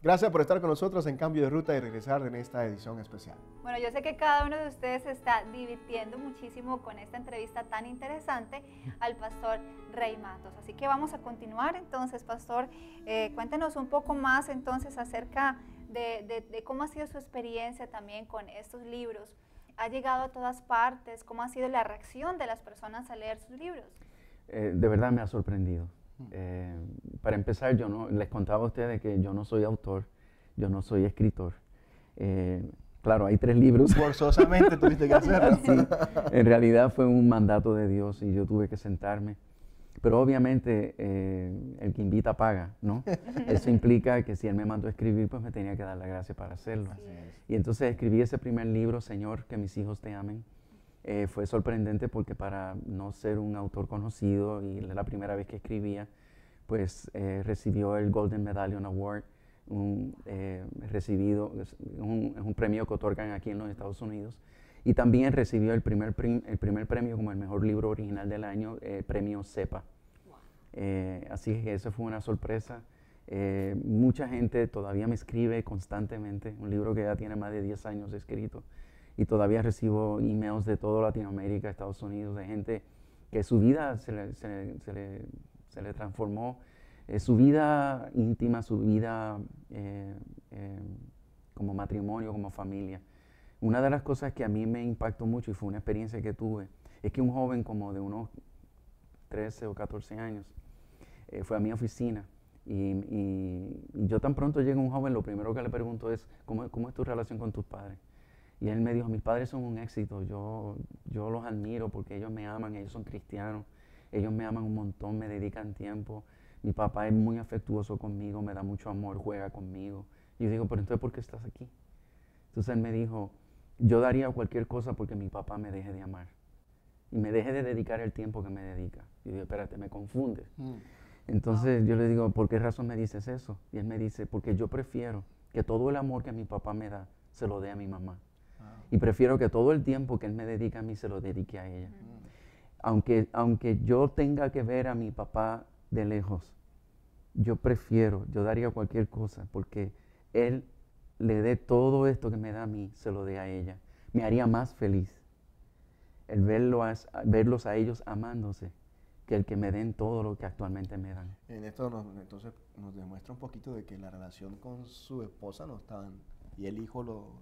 Gracias por estar con nosotros en Cambio de Ruta y regresar en esta edición especial. Bueno, yo sé que cada uno de ustedes se está divirtiendo muchísimo con esta entrevista tan interesante al pastor Rey Matos. Así que vamos a continuar entonces, pastor. Cuéntenos un poco más entonces acerca de cómo ha sido su experiencia también con estos libros. ¿Ha llegado a todas partes? ¿Cómo ha sido la reacción de las personas al leer sus libros? De verdad me ha sorprendido. Para empezar, les contaba a ustedes que yo no soy autor, yo no soy escritor. Claro, hay 3 libros. Forzosamente tuviste que hacerlo. Sí, en realidad fue un mandato de Dios y yo tuve que sentarme. Pero obviamente el que invita paga, ¿no? Eso implica que si Él me mandó a escribir, pues me tenía que dar la gracia para hacerlo. Y entonces escribí ese primer libro, Señor, que mis hijos te amen. Fue sorprendente porque para no ser un autor conocido y la primera vez que escribía, pues recibió el Golden Medallion Award, es un premio que otorgan aquí en los Estados Unidos. Y también recibió el primer premio como el mejor libro original del año, premio CEPA. Así que eso fue una sorpresa. Mucha gente todavía me escribe constantemente, un libro que ya tiene más de 10 años escrito. Y todavía recibo emails de toda Latinoamérica, Estados Unidos, de gente que su vida se le transformó, su vida íntima, su vida como matrimonio, como familia. Una de las cosas que a mí me impactó mucho y fue una experiencia que tuve, es que un joven como de unos 13 o 14 años fue a mi oficina y yo tan pronto llega un joven, lo primero que le pregunto es, ¿cómo es tu relación con tus padres? Y él me dijo, mis padres son un éxito, yo los admiro porque ellos me aman, ellos son cristianos, ellos me aman un montón, me dedican tiempo, mi papá es muy afectuoso conmigo, me da mucho amor, juega conmigo. Y yo digo, pero entonces, ¿por qué estás aquí? Entonces él me dijo, yo daría cualquier cosa porque mi papá me deje de amar y me deje de dedicar el tiempo que me dedica. Y yo digo, espérate, me confundes. Entonces yo le digo, ¿por qué razón me dices eso? Y él me dice, porque yo prefiero que todo el amor que mi papá me da se lo dé a mi mamá. Y prefiero que todo el tiempo que él me dedica a mí se lo dedique a ella. Aunque yo tenga que ver a mi papá de lejos, yo daría cualquier cosa porque él le dé todo esto que me da a mí, se lo dé a ella. Me haría más feliz el verlos a ellos amándose que el que me den todo lo que actualmente me dan. En esto entonces nos demuestra un poquito de que la relación con su esposa no estaba, y el hijo lo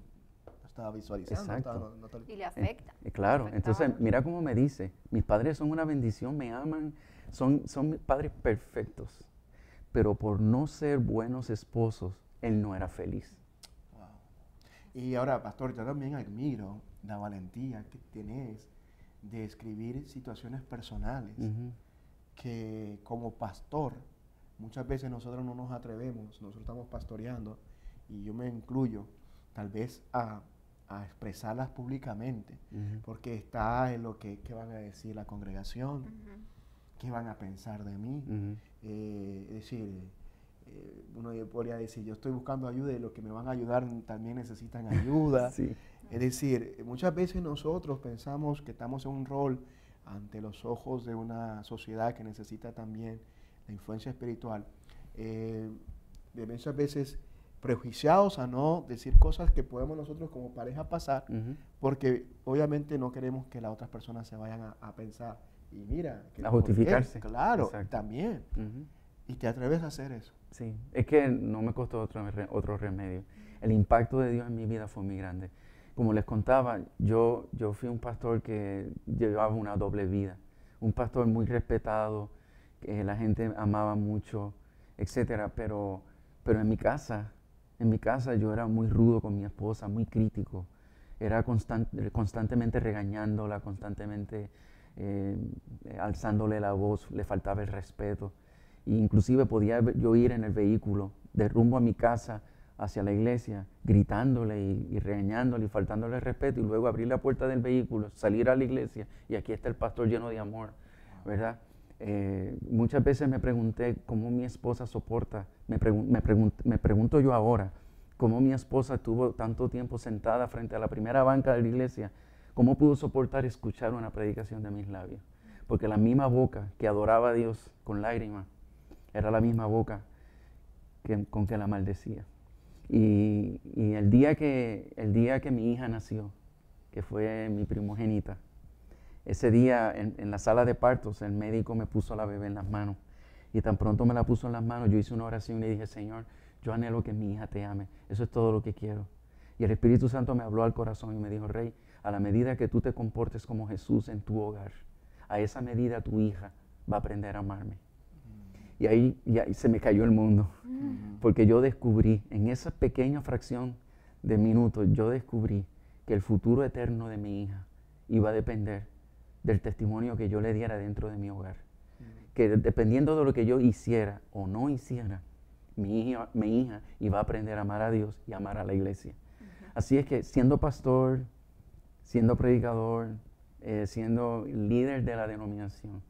estaba visualizando. Exacto. Y le afecta. Claro, entonces mira cómo me dice, mis padres son una bendición, me aman, son padres perfectos, pero por no ser buenos esposos, él no era feliz. Wow. Y ahora, pastor, yo también admiro la valentía que tienes de escribir situaciones personales, que como pastor, muchas veces nosotros no nos atrevemos, nosotros estamos pastoreando, y yo me incluyo, tal vez a expresarlas públicamente, porque está en lo que van a decir la congregación, qué van a pensar de mí. Es decir, uno podría decir, yo estoy buscando ayuda y los que me van a ayudar también necesitan ayuda. Sí. Es decir, muchas veces nosotros pensamos que estamos en un rol ante los ojos de una sociedad que necesita también la influencia espiritual, de muchas veces prejuiciados a no decir cosas que podemos nosotros como pareja pasar, porque obviamente no queremos que las otras personas se vayan a pensar, y mira, a justificarse. Claro, exacto. También. Y te atreves a hacer eso. Sí, es que no me costó otro remedio. El impacto de Dios en mi vida fue muy grande. Como les contaba, yo fui un pastor que llevaba una doble vida. Un pastor muy respetado, que la gente amaba mucho, etcétera, pero en mi casa yo era muy rudo con mi esposa, muy crítico. Era constantemente regañándola, constantemente alzándole la voz, le faltaba el respeto. E inclusive podía yo ir en el vehículo de rumbo a mi casa hacia la iglesia, gritándole y regañándole y faltándole el respeto, y luego abrir la puerta del vehículo, salir a la iglesia y aquí está el pastor lleno de amor, ¿verdad? Muchas veces me pregunté cómo mi esposa soporta, me pregunto yo ahora, cómo mi esposa estuvo tanto tiempo sentada frente a la primera banca de la iglesia, cómo pudo soportar escuchar una predicación de mis labios. porque la misma boca que adoraba a Dios con lágrimas era la misma boca con que la maldecía. Y el día que mi hija nació, que fue mi primogénita, ese día en la sala de partos el médico me puso a la bebé en las manos. Y tan pronto me la puso en las manos, yo hice una oración y le dije, Señor, yo anhelo que mi hija te ame. Eso es todo lo que quiero. Y el Espíritu Santo me habló al corazón y me dijo, Rey, a la medida que tú te comportes como Jesús en tu hogar, a esa medida tu hija va a aprender a amarme. Y ahí se me cayó el mundo. Porque yo descubrí, en esa pequeña fracción de minutos, yo descubrí que el futuro eterno de mi hija iba a depender del testimonio que yo le diera dentro de mi hogar. Que dependiendo de lo que yo hiciera o no hiciera, mi hija iba a aprender a amar a Dios y a amar a la iglesia. Así es que siendo pastor, siendo predicador, siendo líder de la denominación,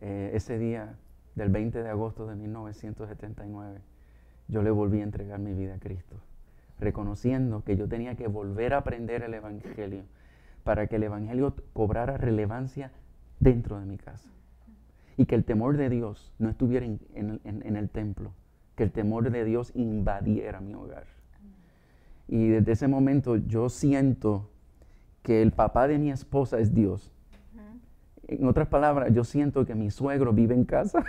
ese día del 20 de agosto de 1979, yo le volví a entregar mi vida a Cristo, reconociendo que yo tenía que volver a aprender el Evangelio para que el Evangelio cobrara relevancia dentro de mi casa. Y que el temor de Dios no estuviera en el templo, que el temor de Dios invadiera mi hogar. Y desde ese momento yo siento que el papá de mi esposa es Dios. En otras palabras, yo siento que mi suegro vive en casa,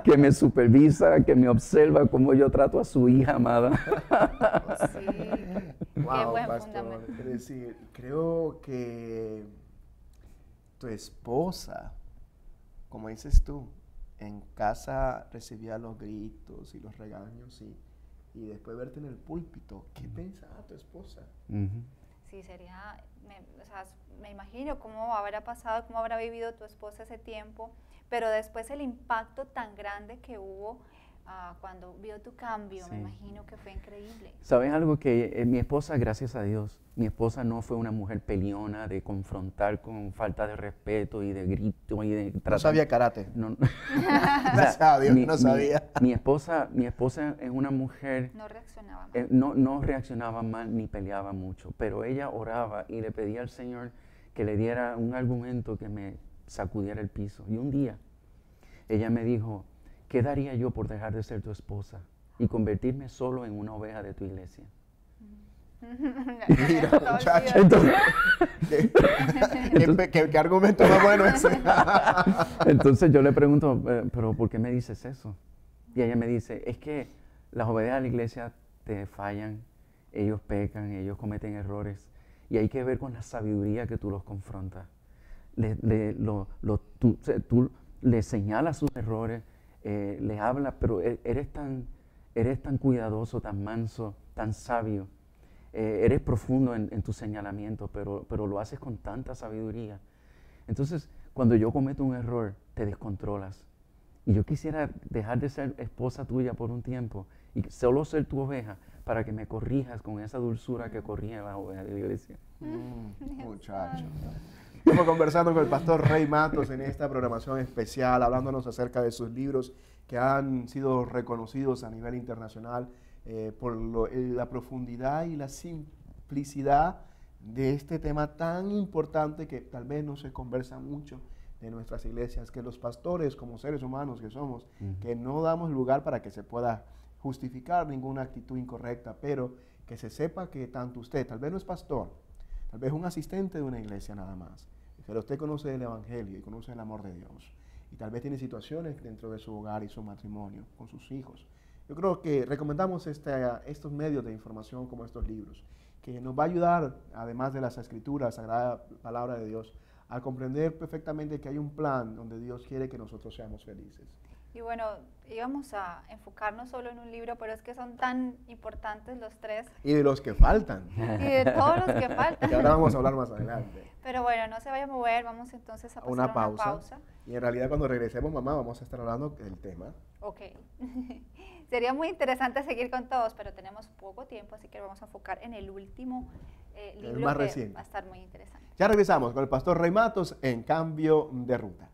que me supervisa, que me observa cómo yo trato a su hija amada. Sí. Wow, Qué buen pastor. fundamento. Es decir, creo que tu esposa, como dices tú, en casa recibía los gritos y los regaños y después verte en el púlpito, ¿qué pensaba tu esposa? Sí, sería, o sea, me imagino cómo habrá pasado, cómo habrá vivido tu esposa ese tiempo, pero después el impacto tan grande que hubo cuando vio tu cambio, me imagino que fue increíble. ¿Sabes algo? Que mi esposa, gracias a Dios, mi esposa no fue una mujer peleona de confrontar con falta de respeto y de grito y de tratar. No sabía karate. No, Gracias a Dios, no sabía. Mi esposa es una mujer. No reaccionaba mal. No reaccionaba mal ni peleaba mucho, pero ella oraba y le pedía al Señor que le diera un argumento que me sacudiera el piso. Y un día ella me dijo, ¿qué daría yo por dejar de ser tu esposa y convertirme solo en una oveja de tu iglesia? Mira, muchacho. Entonces, ¿Qué argumento más bueno ese? entonces yo le pregunto, ¿pero por qué me dices eso? Y ella me dice, es que las ovejas de la iglesia te fallan, ellos pecan, ellos cometen errores, y hay que ver con la sabiduría que tú los confrontas. Tú les señalas sus errores, les hablas, pero eres tan cuidadoso, tan manso, tan sabio. Eres profundo en tu señalamiento, pero lo haces con tanta sabiduría. Entonces, cuando yo cometo un error, te descontrolas. Y yo quisiera dejar de ser esposa tuya por un tiempo y solo ser tu oveja para que me corrijas con esa dulzura que corrige la oveja de la iglesia. Muchacho. Estamos conversando con el pastor Rey Matos en esta programación especial, hablándonos acerca de sus libros que han sido reconocidos a nivel internacional por la profundidad y la simplicidad de este tema tan importante que tal vez no se conversa mucho de nuestras iglesias, que los pastores como seres humanos que somos, que no damos lugar para que se pueda justificar ninguna actitud incorrecta, pero que se sepa que tanto usted, tal vez no es pastor, tal vez es un asistente de una iglesia nada más, pero usted conoce el Evangelio y conoce el amor de Dios, y tal vez tiene situaciones dentro de su hogar y su matrimonio, con sus hijos. Yo creo que recomendamos estos medios de información como estos libros, que nos va a ayudar, además de las Escrituras, Sagrada Palabra de Dios, a comprender perfectamente que hay un plan donde Dios quiere que nosotros seamos felices. Y bueno, íbamos a enfocarnos solo en un libro, pero es que son tan importantes los tres. Y de los que faltan. Y de todos los que faltan. Que ahora vamos a hablar más adelante. Pero bueno, no se vaya a mover, vamos entonces a pasar Una a una pausa. Y en realidad cuando regresemos, mamá, vamos a estar hablando del tema. Ok. Sería muy interesante seguir con todos, pero tenemos poco tiempo, así que vamos a enfocar en el último libro más que reciente. va a estar muy interesante. Ya regresamos con el pastor Rey Matos en Cambio de Ruta.